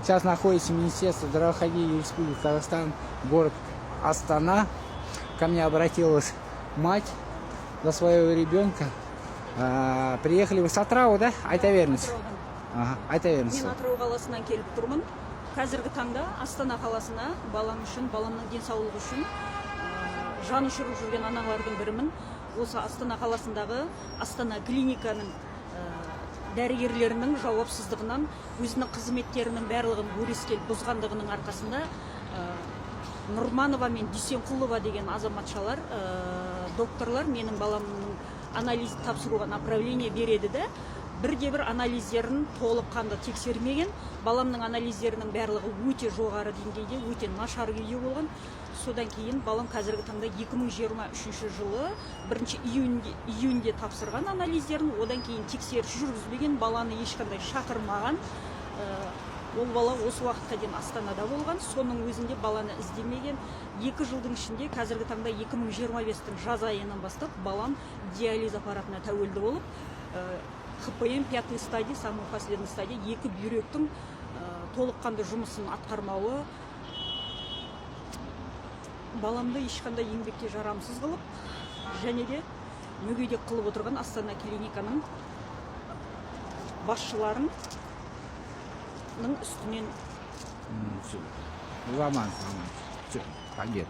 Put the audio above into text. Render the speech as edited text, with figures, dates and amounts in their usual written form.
Сейчас находится Министерство здравоохранения Республики Казахстан, город Астана. Ко мне обратилась мать за своего ребенка. Приехали вы с Атырау, да? Айта беріңіз. Айта беріңіз. Мен Атырау қаласынан келіп тұрмын. Қазіргі таңда Астана қаласына балам үшін, баламның денсаулығы үшін жан ұшырып жүрген аналардың бірімін. Осы Астана қаласындағы Астана клиниканың дәрігерлерінің жауапсыздығынан өзінің қызметтерінің барлығын өрескел бұзғандығының арқасында Нұрманова мен Дүйсенқұлова деген азаматшалар, докторлар менің баламның анализ тапсыруға направление береді де, бірде-бір анализдерін толыққанды тексермеген, баламның анализдерінің барлығы өте жоғары деңгейде, өте нашар күйде болған. Содан кейін балам қазіргі таңда 2023 жылы 1 июньде тапсырған анализдерін, одан кейін тексеріс жүргізбеген, баланы ешқандай шақырмаған. Ол бала осы уақытқа дейін Астанада болған, соның өзінде баланы іздемеген. 2 жылдың ішінде қазіргі таңда 2025-тің жаз айынан бастап балам диализ аппаратына тәуелді болып, ХПМ 5 стадия, самый последний стадия, 2 бүйректің толыққанды жұмысын атқармауы баламды ешқандай еңбекке жарамсыз қылып, және де мүгедек қылып отырған Астана клиниканың басшыларының üstünden Zaman. Побед.